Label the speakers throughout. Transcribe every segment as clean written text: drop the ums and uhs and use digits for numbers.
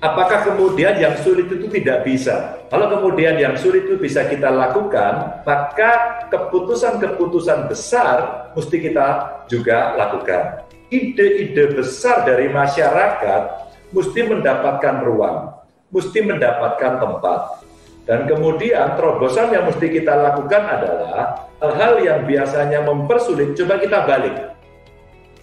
Speaker 1: Apakah kemudian yang sulit itu tidak bisa? Kalau kemudian yang sulit itu bisa kita lakukan, maka keputusan-keputusan besar mesti kita juga lakukan. Ide-ide besar dari masyarakat mesti mendapatkan ruang, mesti mendapatkan tempat. Dan kemudian terobosan yang mesti kita lakukan adalah hal-hal yang biasanya mempersulit, coba kita balik.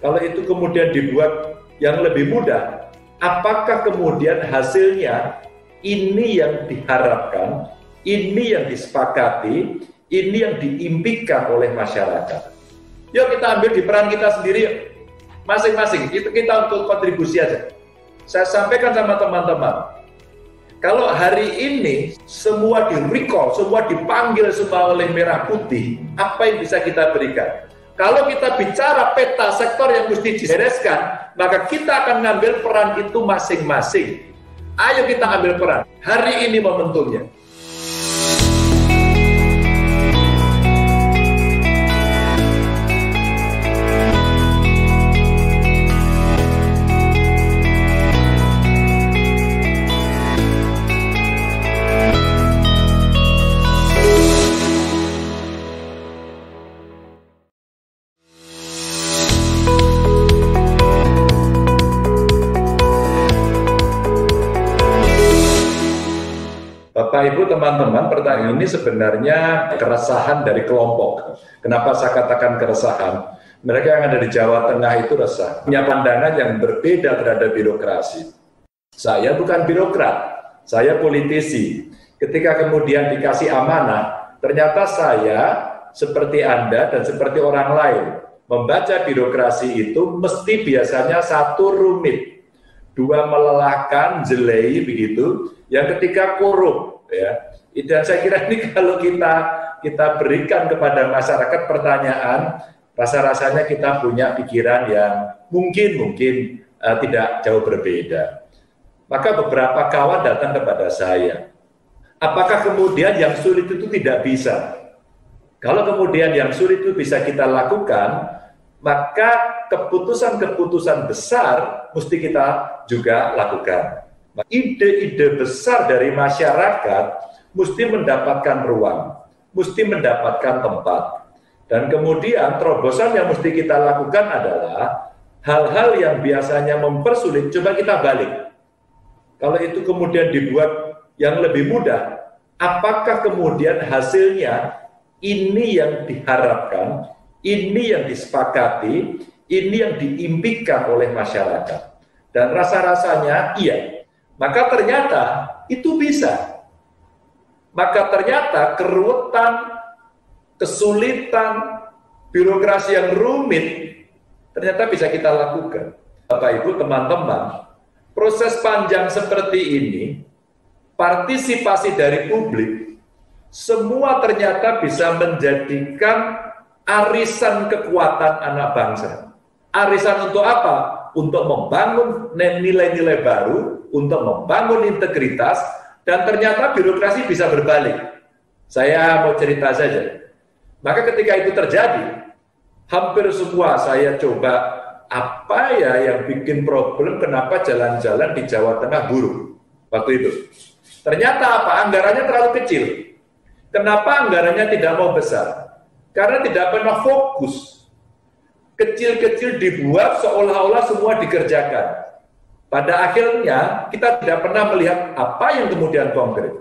Speaker 1: Kalau itu kemudian dibuat yang lebih mudah, apakah kemudian hasilnya ini yang diharapkan, ini yang disepakati, ini yang diimpikan oleh masyarakat? Yuk kita ambil di peran kita sendiri, yuk. Masing-masing, itu kita untuk kontribusi aja. Saya sampaikan sama teman-teman, kalau hari ini semua di-recall, semua dipanggil semua oleh Merah Putih, apa yang bisa kita berikan? Kalau kita bicara peta sektor yang mesti dibereskan, maka kita akan ngambil peran itu masing-masing. Ayo kita ambil peran. Hari ini momentumnya. Bapak Ibu teman-teman, pertanyaan ini sebenarnya keresahan dari kelompok. Kenapa saya katakan keresahan? Mereka yang ada di Jawa Tengah itu resah, punya pandangan yang berbeda terhadap birokrasi. Saya bukan birokrat, saya politisi. Ketika kemudian dikasih amanah, ternyata saya seperti Anda dan seperti orang lain. Membaca birokrasi itu mesti biasanya satu rumit, dua melelahkan, jelei begitu, yang ketiga korup, ya. Dan saya kira ini kalau kita berikan kepada masyarakat pertanyaan, rasa-rasanya kita punya pikiran yang mungkin tidak jauh berbeda. Maka beberapa kawan datang kepada saya, apakah kemudian yang sulit itu tidak bisa? Kalau kemudian yang sulit itu bisa kita lakukan, maka keputusan-keputusan besar mesti kita juga lakukan. Ide-ide besar dari masyarakat mesti mendapatkan ruang, mesti mendapatkan tempat. Dan kemudian terobosan yang mesti kita lakukan adalah hal-hal yang biasanya mempersulit, coba kita balik. Kalau itu kemudian dibuat yang lebih mudah, apakah kemudian hasilnya ini yang diharapkan, ini yang disepakati, ini yang diimpikan oleh masyarakat? Dan rasa-rasanya iya. Maka ternyata itu bisa. Maka ternyata keruwetan, kesulitan, birokrasi yang rumit, ternyata bisa kita lakukan. Bapak Ibu teman-teman, proses panjang seperti ini, partisipasi dari publik, semua ternyata bisa menjadikan arisan kekuatan anak bangsa. Arisan untuk apa? Untuk membangun nilai-nilai baru, untuk membangun integritas, dan ternyata birokrasi bisa berbalik. Saya mau cerita saja. Maka ketika itu terjadi, hampir semua saya coba, apa ya yang bikin problem, kenapa jalan-jalan di Jawa Tengah buruk waktu itu. Ternyata apa? Anggarannya terlalu kecil. Kenapa anggarannya tidak mau besar? Karena tidak pernah fokus. Kecil-kecil dibuat seolah-olah semua dikerjakan. Pada akhirnya kita tidak pernah melihat apa yang kemudian konkret.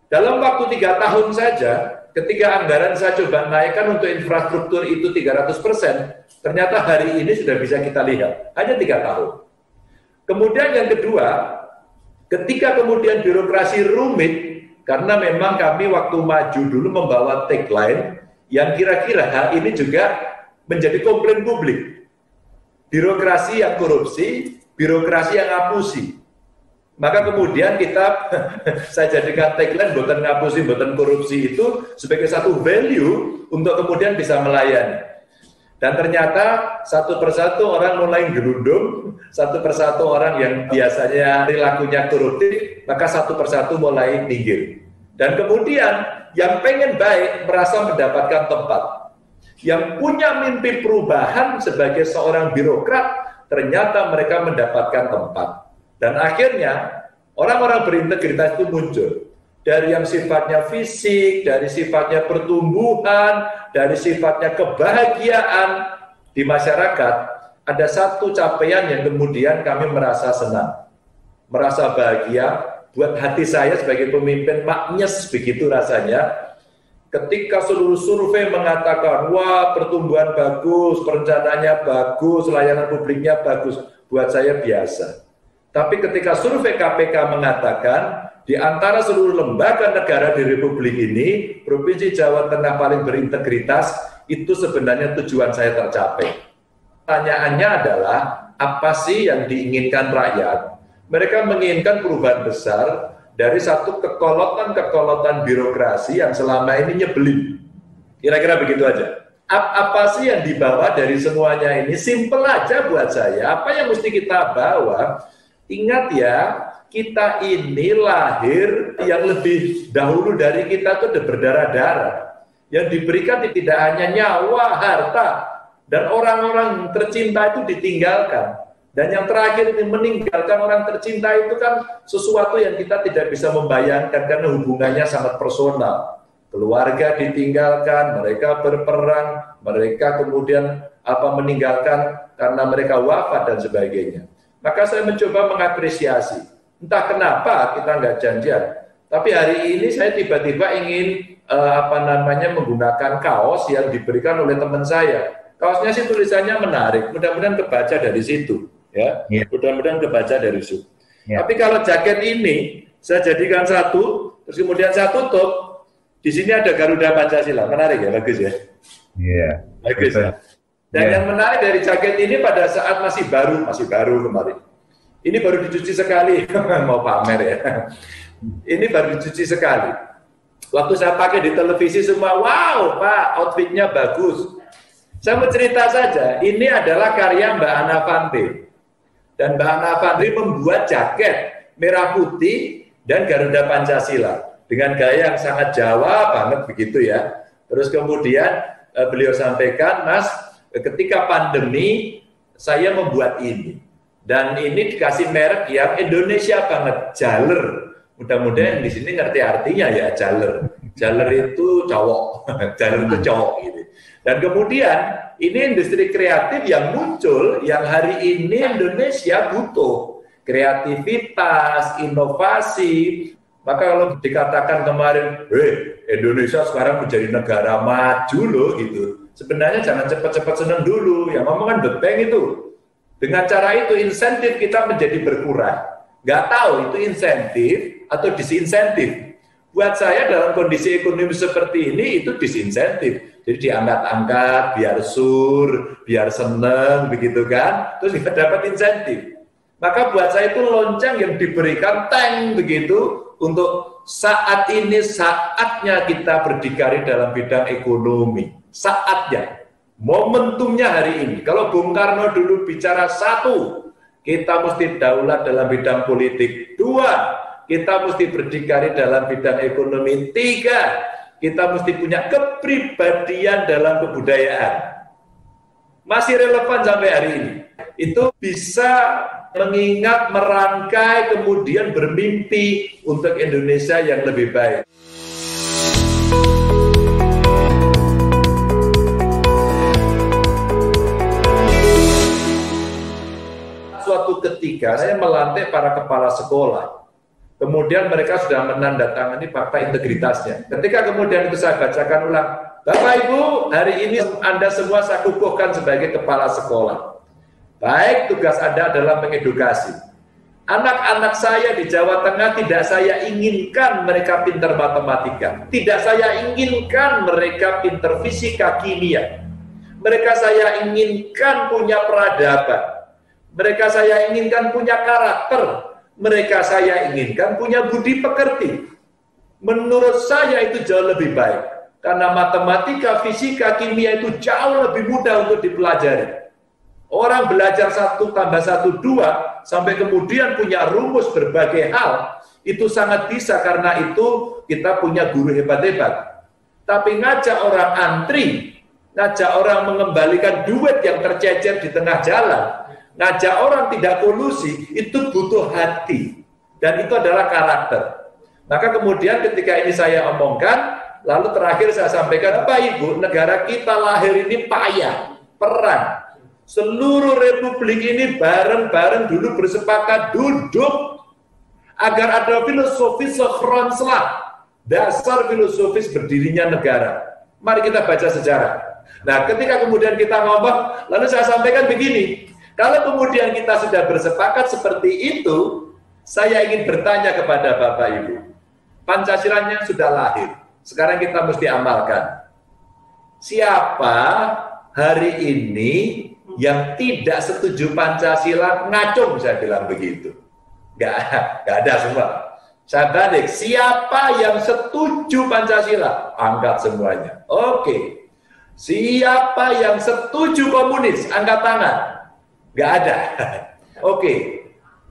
Speaker 1: Dalam waktu 3 tahun saja, ketika anggaran saya coba naikkan untuk infrastruktur itu 300%, ternyata hari ini sudah bisa kita lihat, hanya 3 tahun. Kemudian yang kedua, ketika kemudian birokrasi rumit, karena memang kami waktu maju dulu membawa tagline yang kira-kira hal ini juga menjadi komplain publik. Birokrasi yang korupsi, birokrasi yang ngapusi. Maka kemudian saya jadikan tagline boten ngapusi, boten korupsi itu sebagai satu value untuk kemudian bisa melayani. Dan ternyata satu persatu orang mulai gerundum, satu persatu orang yang biasanya perilakunya koruptif, maka satu persatu mulai minggir. Dan kemudian yang pengen baik merasa mendapatkan tempat. Yang punya mimpi perubahan sebagai seorang birokrat, ternyata mereka mendapatkan tempat. Dan akhirnya orang-orang berintegritas itu muncul. Dari yang sifatnya fisik, dari sifatnya pertumbuhan, dari sifatnya kebahagiaan di masyarakat, ada satu capaian yang kemudian kami merasa senang, merasa bahagia, buat hati saya sebagai pemimpin maknyes begitu rasanya, ketika seluruh survei mengatakan, wah pertumbuhan bagus, perencanaannya bagus, layanan publiknya bagus, buat saya biasa. Tapi ketika survei KPK mengatakan, di antara seluruh lembaga negara di Republik ini, Provinsi Jawa Tengah paling berintegritas, itu sebenarnya tujuan saya tercapai. Pertanyaannya adalah, apa sih yang diinginkan rakyat? Mereka menginginkan perubahan besar dari satu kekolotan-kekolotan birokrasi yang selama ini nyebelin. Kira-kira begitu aja. Apa sih yang dibawa dari semuanya ini? Simple aja buat saya. Apa yang mesti kita bawa? Ingat ya, kita ini lahir yang lebih dahulu dari kita itu udah berdarah-darah. Yang diberikan tidak hanya nyawa, harta, dan orang-orang tercinta itu ditinggalkan. Dan yang terakhir ini meninggalkan orang tercinta itu kan sesuatu yang kita tidak bisa membayangkan karena hubungannya sangat personal. Keluarga ditinggalkan, mereka berperang, mereka kemudian meninggalkan karena mereka wafat dan sebagainya. Maka saya mencoba mengapresiasi. Entah kenapa kita nggak janjian, tapi hari ini saya tiba-tiba ingin menggunakan kaos yang diberikan oleh teman saya. Kaosnya sih tulisannya menarik, mudah-mudahan kebaca dari situ, ya. Mudah-mudahan kebaca dari situ. Tapi kalau jaket ini saya jadikan satu, terus kemudian saya tutup, di sini ada Garuda Pancasila, menarik ya, bagus ya. Iya. Bagus ya. Dan yang menarik dari jaket ini pada saat masih baru kemarin. Ini baru dicuci sekali, mau pamer ya. Ini baru dicuci sekali. Waktu saya pakai di televisi semua, wow Pak, outfitnya bagus. Saya mau cerita saja, ini adalah karya Mbak Ana Fandri. Dan Mbak Ana Fandri membuat jaket merah putih dan Garuda Pancasila. Dengan gaya yang sangat Jawa banget begitu ya. Terus kemudian beliau sampaikan, Mas, ketika pandemi saya membuat ini. Dan ini dikasih merek yang Indonesia banget, Jaler. Mudah-mudahan di sini ngerti artinya ya, Jaler. Jaler itu cowok, Jaler itu cowok gitu. Dan kemudian ini industri kreatif yang muncul, yang hari ini Indonesia butuh kreativitas, inovasi. Maka kalau dikatakan kemarin, Indonesia sekarang menjadi negara maju loh gitu. Sebenarnya jangan cepat-cepat senang dulu, yang ngomong kan Bebeng itu. Dengan cara itu insentif kita menjadi berkurang. Nggak tahu itu insentif atau disinsentif. Buat saya dalam kondisi ekonomi seperti ini itu disinsentif. Jadi diangkat-angkat, biar sur, biar seneng, begitu kan. Terus kita dapat insentif. Maka buat saya itu lonceng yang diberikan tank begitu untuk saat ini saatnya kita berdikari dalam bidang ekonomi. Saatnya. Momentumnya hari ini. Kalau Bung Karno dulu bicara satu, kita mesti daulat dalam bidang politik. Dua, kita mesti berdikari dalam bidang ekonomi. Tiga, kita mesti punya kepribadian dalam kebudayaan. Masih relevan sampai hari ini. Itu bisa mengingat, merangkai, kemudian bermimpi untuk Indonesia yang lebih baik. Suatu ketika saya melantik para kepala sekolah. Kemudian mereka sudah menandatangani fakta integritasnya. Ketika kemudian itu saya bacakan ulang, Bapak Ibu, hari ini Anda semua saya kukuhkan sebagai kepala sekolah. Baik, tugas Anda adalah mengedukasi. Anak-anak saya di Jawa Tengah tidak saya inginkan mereka pintar matematika. Tidak saya inginkan mereka pintar fisika, kimia. Mereka saya inginkan punya peradaban. Mereka saya inginkan punya karakter. Mereka saya inginkan punya budi pekerti. Menurut saya itu jauh lebih baik. Karena matematika, fisika, kimia itu jauh lebih mudah untuk dipelajari. Orang belajar 1 tambah 1, 2, sampai kemudian punya rumus berbagai hal, itu sangat bisa karena itu kita punya guru hebat-hebat. Tapi ngajak orang antri, ngajak orang mengembalikan duit yang tercecer di tengah jalan, ngajak orang tidak kolusi, itu butuh hati. Dan itu adalah karakter. Maka kemudian ketika ini saya omongkan, lalu terakhir saya sampaikan, Bapak Ibu, negara kita lahir ini payah, perang. Seluruh republik ini bareng-bareng dulu bersepakat duduk agar ada filosofi sekronslah, dasar filosofis berdirinya negara. Mari kita baca sejarah. Nah, ketika kemudian kita ngomong, lalu saya sampaikan begini, kalau kemudian kita sudah bersepakat seperti itu, saya ingin bertanya kepada Bapak Ibu, Pancasilanya sudah lahir, sekarang kita mesti amalkan. Siapa hari ini yang tidak setuju Pancasila ngacung, saya bilang begitu. Nggak ada semua. Saya balik, siapa yang setuju Pancasila? Angkat semuanya. Oke. Siapa yang setuju komunis? Angkat tangan. Nggak ada. Oke.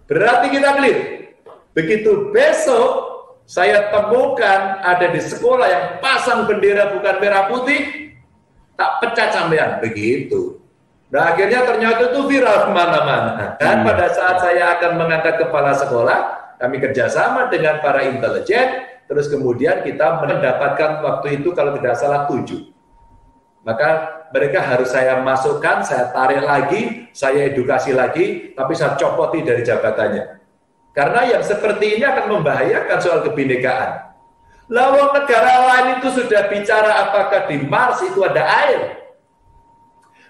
Speaker 1: Berarti kita clear. Begitu besok saya temukan ada di sekolah yang pasang bendera bukan merah putih, tak pecat sampean. Begitu. Nah, akhirnya ternyata itu viral kemana-mana. Dan pada saat saya akan mengangkat kepala sekolah, kami kerjasama dengan para intelijen, terus kemudian kita mendapatkan waktu itu kalau tidak salah 7. Maka mereka harus saya masukkan, saya tarik lagi, saya edukasi lagi, tapi saya copoti dari jabatannya. Karena yang seperti ini akan membahayakan soal kebinekaan. Lalu negara lain itu sudah bicara apakah di Mars itu ada air.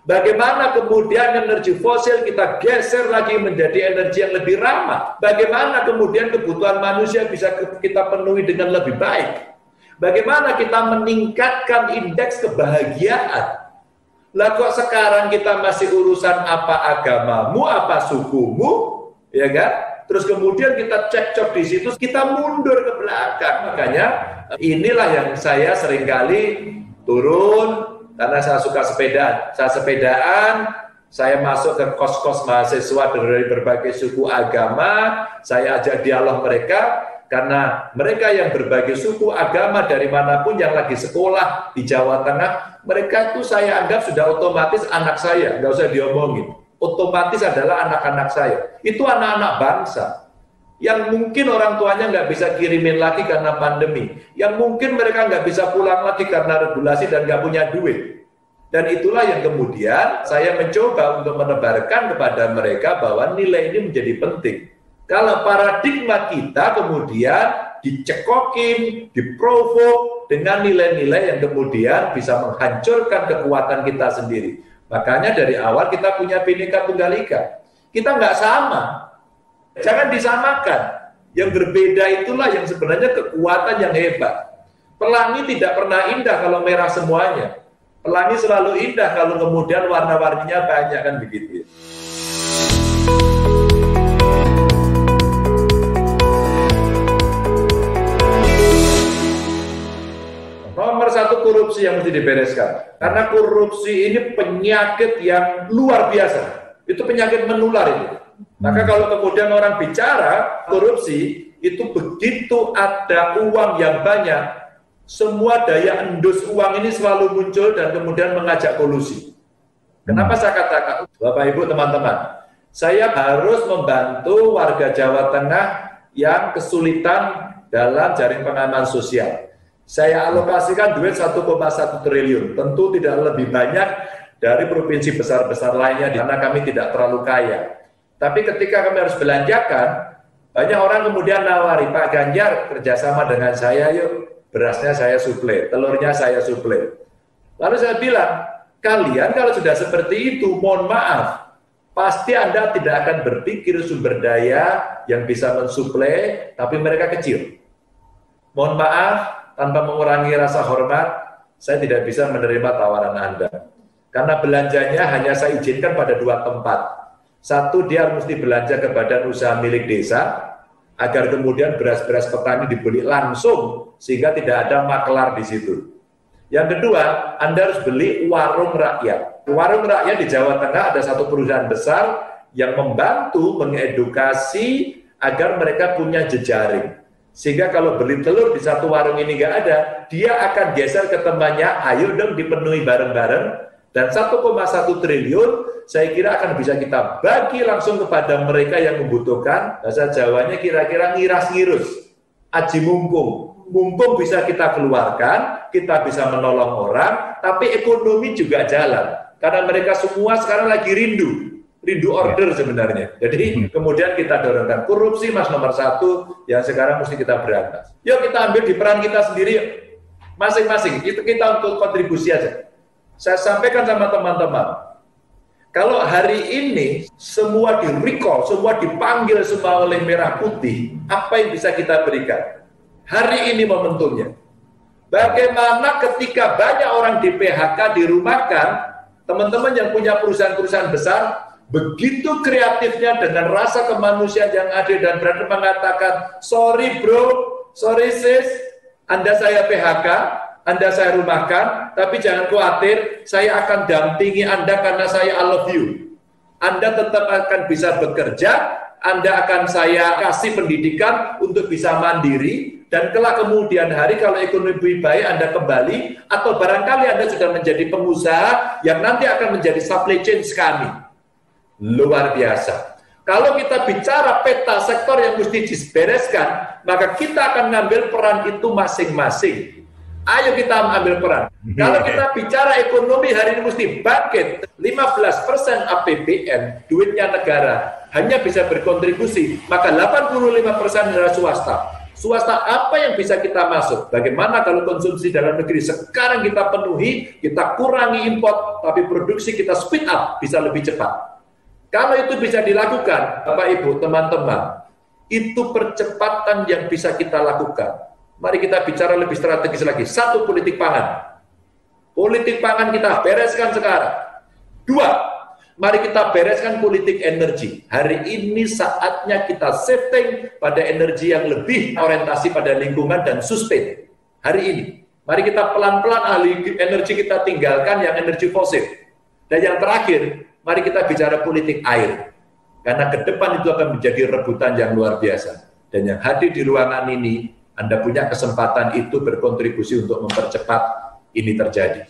Speaker 1: Bagaimana kemudian energi fosil kita geser lagi menjadi energi yang lebih ramah. Bagaimana kemudian kebutuhan manusia bisa kita penuhi dengan lebih baik. Bagaimana kita meningkatkan indeks kebahagiaan. Lah kok sekarang kita masih urusan apa agamamu, apa sukumu, ya kan? Terus kemudian kita cekcok di situ, kita mundur ke belakang. Makanya inilah yang saya seringkali turun, karena saya suka sepedaan. Saya sepedaan, saya masuk ke kos-kos mahasiswa dari berbagai suku agama, saya ajak dialog mereka, karena mereka yang berbagai suku agama dari manapun yang lagi sekolah di Jawa Tengah, mereka itu saya anggap sudah otomatis anak saya, nggak usah diomongin. Otomatis adalah anak-anak saya. Itu anak-anak bangsa yang mungkin orang tuanya nggak bisa kirimin lagi karena pandemi, yang mungkin mereka nggak bisa pulang lagi karena regulasi dan nggak punya duit. Dan itulah yang kemudian saya mencoba untuk menebarkan kepada mereka bahwa nilai ini menjadi penting. Kalau paradigma kita kemudian dicekokin, diprovok dengan nilai-nilai yang kemudian bisa menghancurkan kekuatan kita sendiri. Makanya dari awal kita punya Bhinneka Tunggal Ika. Kita nggak sama. Jangan disamakan. Yang berbeda itulah yang sebenarnya kekuatan yang hebat. Pelangi tidak pernah indah kalau merah semuanya. Pelangi selalu indah kalau kemudian warna-warninya banyak, kan begitu. Nomor satu, korupsi yang mesti dibereskan. Karena korupsi ini penyakit yang luar biasa. Itu penyakit menular itu. Maka kalau kemudian orang bicara korupsi, itu begitu ada uang yang banyak, semua daya endus uang ini selalu muncul dan kemudian mengajak kolusi. Kenapa saya katakan, Bapak Ibu teman-teman, saya harus membantu warga Jawa Tengah yang kesulitan dalam jaring pengaman sosial. Saya alokasikan duit 1,1 triliun, tentu tidak lebih banyak dari provinsi besar-besar lainnya, karena kami tidak terlalu kaya. Tapi ketika kami harus belanjakan, banyak orang kemudian nawari, Pak Ganjar kerjasama dengan saya yuk, berasnya saya suplai, telurnya saya suplai. Lalu saya bilang, kalian kalau sudah seperti itu, mohon maaf, pasti Anda tidak akan berpikir sumber daya yang bisa mensuplai, tapi mereka kecil. Mohon maaf, tanpa mengurangi rasa hormat, saya tidak bisa menerima tawaran Anda. Karena belanjanya hanya saya izinkan pada 2 tempat. Satu, dia mesti belanja ke badan usaha milik desa, agar kemudian beras-beras petani dibeli langsung, sehingga tidak ada makelar di situ. Yang kedua, Anda harus beli warung rakyat. Warung rakyat di Jawa Tengah ada satu perusahaan besar yang membantu mengedukasi agar mereka punya jejaring. Sehingga kalau beli telur di satu warung ini nggak ada, dia akan geser ke temannya, ayo dong dipenuhi bareng-bareng, Dan 1,1 triliun saya kira akan bisa kita bagi langsung kepada mereka yang membutuhkan. Bahasa Jawanya kira-kira ngiras-ngirus, aji mumpung. Mumpung bisa kita keluarkan, kita bisa menolong orang, tapi ekonomi juga jalan. Karena mereka semua sekarang lagi rindu order sebenarnya. Jadi kemudian kita dorongkan korupsi mas nomor 1 yang sekarang mesti kita berantas. Yuk kita ambil di peran kita sendiri, masing-masing. Itu kita untuk kontribusi aja. Saya sampaikan sama teman-teman, kalau hari ini semua di-recall, semua dipanggil semua oleh Merah Putih, apa yang bisa kita berikan? Hari ini momentumnya. Bagaimana ketika banyak orang di PHK, dirumahkan, teman-teman yang punya perusahaan-perusahaan besar, begitu kreatifnya dengan rasa kemanusiaan yang adil dan berani mengatakan, sorry bro, sorry sis, Anda saya PHK, Anda saya rumahkan, tapi jangan khawatir, saya akan dampingi Anda karena saya I love you. Anda tetap akan bisa bekerja, Anda akan saya kasih pendidikan untuk bisa mandiri, dan kelak kemudian hari kalau ekonomi baik Anda kembali, atau barangkali Anda sudah menjadi pengusaha yang nanti akan menjadi supply chain kami. Luar biasa. Kalau kita bicara peta sektor yang mesti dibereskan, maka kita akan ngambil peran itu masing-masing. Ayo kita ambil peran. Kalau kita bicara ekonomi hari ini mesti bangkit. 15% APBN, duitnya negara, hanya bisa berkontribusi. Maka 85% adalah swasta. Swasta apa yang bisa kita masuk? Bagaimana kalau konsumsi dalam negeri sekarang kita penuhi, kita kurangi import, tapi produksi kita speed up, bisa lebih cepat. Kalau itu bisa dilakukan, Bapak Ibu, teman-teman, itu percepatan yang bisa kita lakukan. Mari kita bicara lebih strategis lagi. 1, politik pangan. Politik pangan kita bereskan sekarang. 2, mari kita bereskan politik energi. Hari ini saatnya kita shifting pada energi yang lebih orientasi pada lingkungan dan sustain. Hari ini. Mari kita pelan-pelan ahli energi kita tinggalkan yang energi fosil. Dan yang terakhir, mari kita bicara politik air. Karena ke depan itu akan menjadi rebutan yang luar biasa. Dan yang hadir di ruangan ini, Anda punya kesempatan itu berkontribusi untuk mempercepat ini terjadi.